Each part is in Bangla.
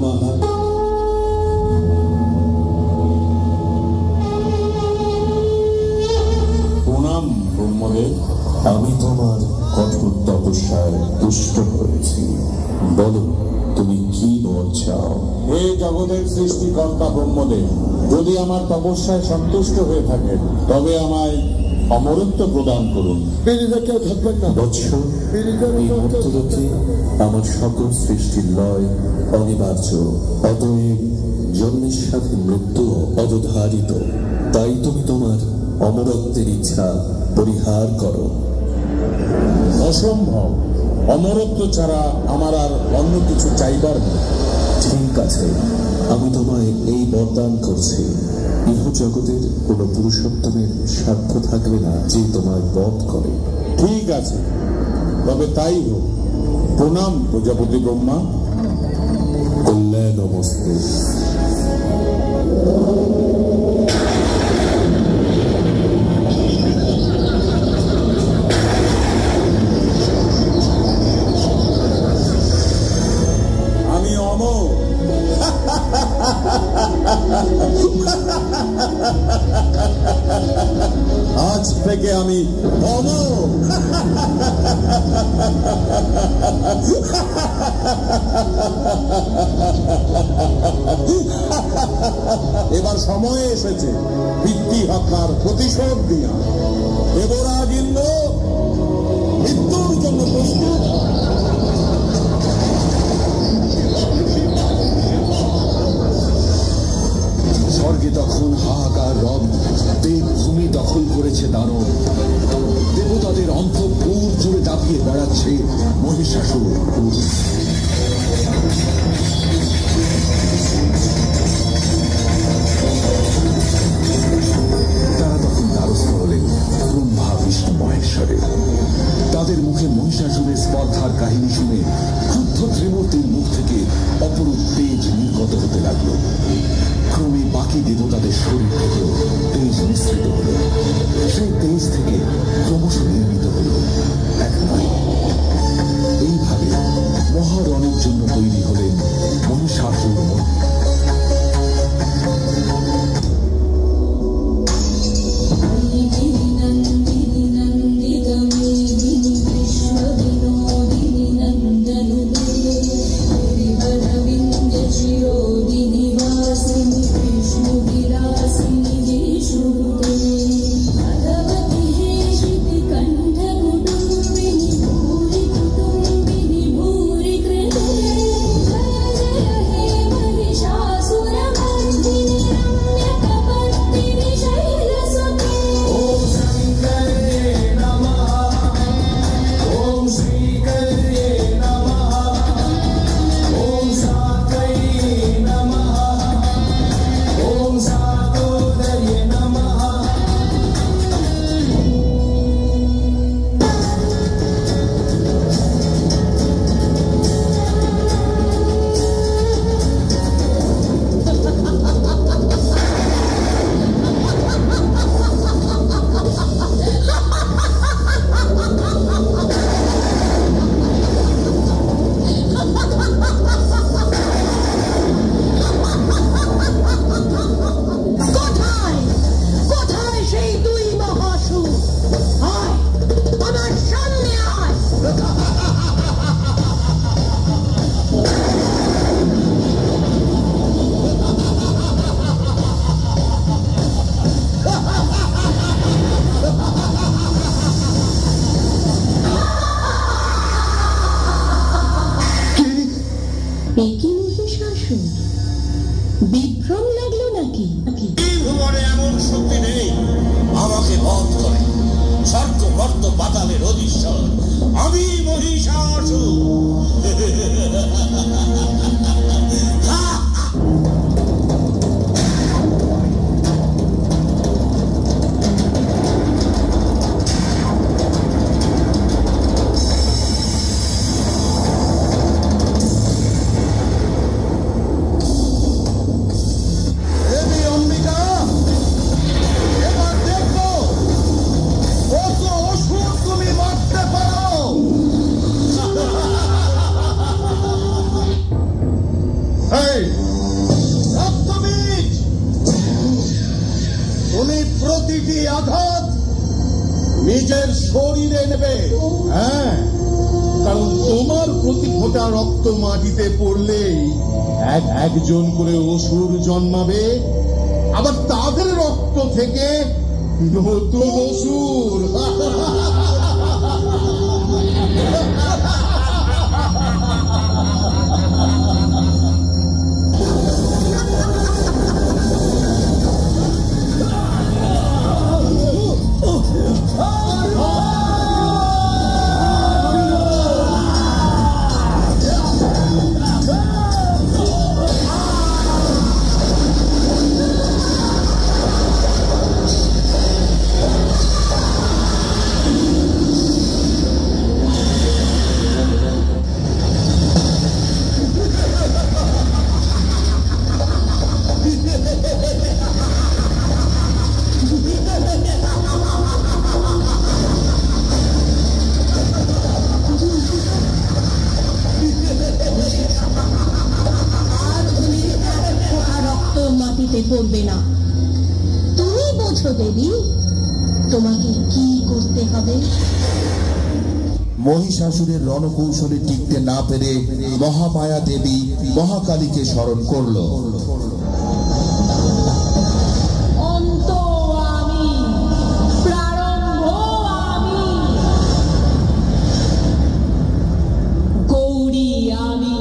নমঃ। প্রণাম ব্রহ্মদেব। আমি তোমার কঠোর তপস্যায় তুষ্ট হয়েছি। বলো, তুমি কি বর চাও? হে জগতের সৃষ্টিকর্তা ব্রহ্মদেব, যদি আমার তপস্যায় সন্তুষ্ট হয়ে থাকেন তবে আমায় অমরত্ব প্রদান করুন। কেউ থাকবেন না বৎস, এই মর্তলোকে আমার সকল সৃষ্টির লয় অনিবার্য, অতএব জন্মের সাথে মৃত্যু অবধারিত। তাই তুমি তোমার অমরত্বের ইচ্ছা পরিহার করো। অসম্ভব। অমরত্ব ছাড়া আমার আর অন্য কিছু চাইবার নেই। ঠিক আছে, আমি তোমায় এই বরদান করছি, ইহ জগতের কোন পুরুষোত্তমের স্বার্থ থাকবে না যে তোমায় বধ করে। ঠিক আছে, তবে তাই হোক। প্রণাম প্রজাপতি ব্রহ্মা। কল্যাণ নমস্তে। আমি অমর। আজ থেকে আমি অমর। এবার সময় এসেছে পিতৃ হত্যার প্রতিশোধ দিয়া। দেবরাজ ইন্দ্র মৃত্যুর জন্য প্রস্তুত। স্বর্গে তখন হাহাকার রব, দেবভূমি দখল করেছে দানব। দেবতাদের অন্তঃপুর জুড়ে দাপিয়ে বেড়াচ্ছে মহিষাসুর। তারা তখন দ্বারস্থ হলেন ব্রহ্মা বিষ্ণু মহেশ্বরের। তাদের মুখে মহিষাসুরের স্পর্ধার কাহিনী শুনে ক্রুদ্ধ ত্রিমূর্তির মুখ থেকে অপরূপ তেজ নির্গত হতে লাগলো। ক্রমে বাকি দেবতাদের শরীর থেকেও তেজ মিশ্রিত হল। সেই তেজ থেকে ক্রমশ নির্মিত হল এক নয়। এইভাবে মহারণের জন্য তৈরি হলেন মহিষাসুর। বিভ্রম লাগলো নাকি? ভুবনে এমন শক্তি নেই আমাকে বধ করে। স্বর্গ মর্ত পাতালের অধীশ্বর আমি মহিষাসুর। এই রক্তবীজ, তুমি প্রতিটি আঘাত নিজের শরীরে নেবে। হ্যাঁ, কারণ তোমার প্রতি ফোঁটা রক্ত মাটিতে পড়লেই একজন করে অসুর জন্মাবে, আবার তাদের রক্ত থেকে নতুন অসুর। পড়বে না। তুমি বোঝো দেবী, তোমাকে কি করতে হবে। মহিষাসুরের রণকৌশলে টিকতে না পেরে মহামায়া দেবী মহাকালীকে স্মরণ করল। অন্ত আমি, প্রারম্ভ আমি, গৌরী আমি।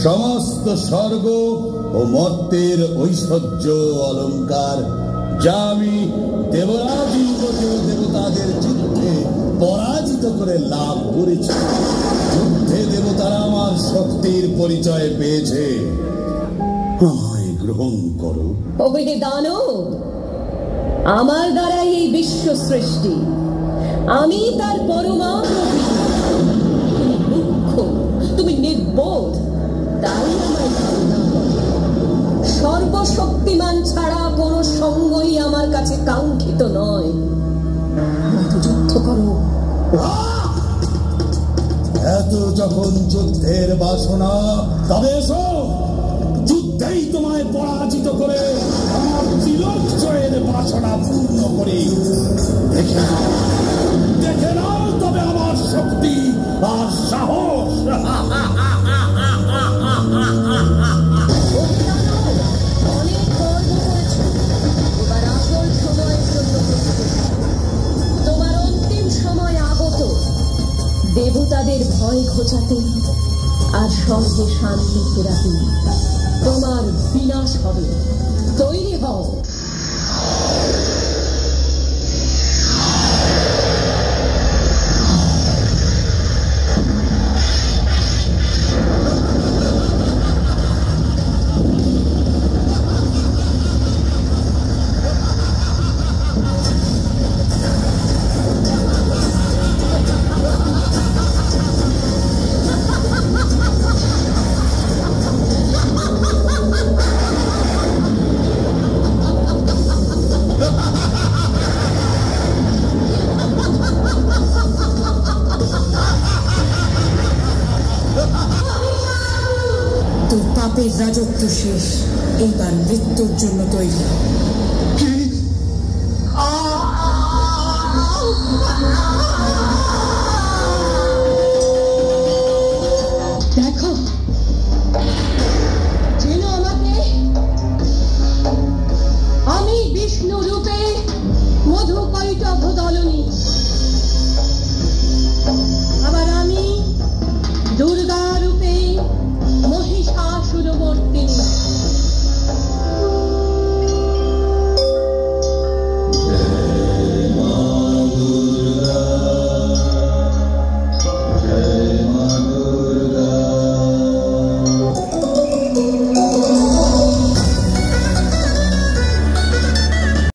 সমস্ত স্বর্গ ও মর্তের ঐশ্বর্য অলঙ্কার যা আমি দেবরাজ ইন্দ্রকে দেবতাদের যুদ্ধে পরাজিত করে লাভ করেছি, যুদ্ধে দেবতারা আমার শক্তির পরিচয় পেয়েছে। আমায় গ্রহণ করো। ওই দানব, আমার দ্বারাই এই বিশ্ব সৃষ্টি, আমি তার পরমা প্রভু। তুমি মূর্খ, তুমি নির্বোধ, তাই আমার ধারণা করে সর্বশক্তিমান ছাড়া কোনো সঙ্গই আমার কাছে কাঙ্ক্ষিত নয়। যুদ্ধ করো। এত যখন যুদ্ধের বাসনা, তবে এসো, যুদ্ধেই তোমায় পরাজিত করে আমার তিলক জয়ের বাসনা পূর্ণ করি। দেখে নাও তবে আমার শক্তি আর সাহস। অনেক গর্ব করেছ, এবার আসল সময়ের জন্য তোমার অন্তিম সময় আগত। দেবতাদের ভয় ঘোচাতে আর স্বর্গে শান্তি ফেরাতে তোমার বিনাশ হবে। তৈরি হও। পাপের রাজত্ব শেষ, এইবার মৃত্যুর জন্য তৈরি। দেখো, চেনো আমাকে? আমি বিষ্ণু রূপে মধুকৈটভ দলনী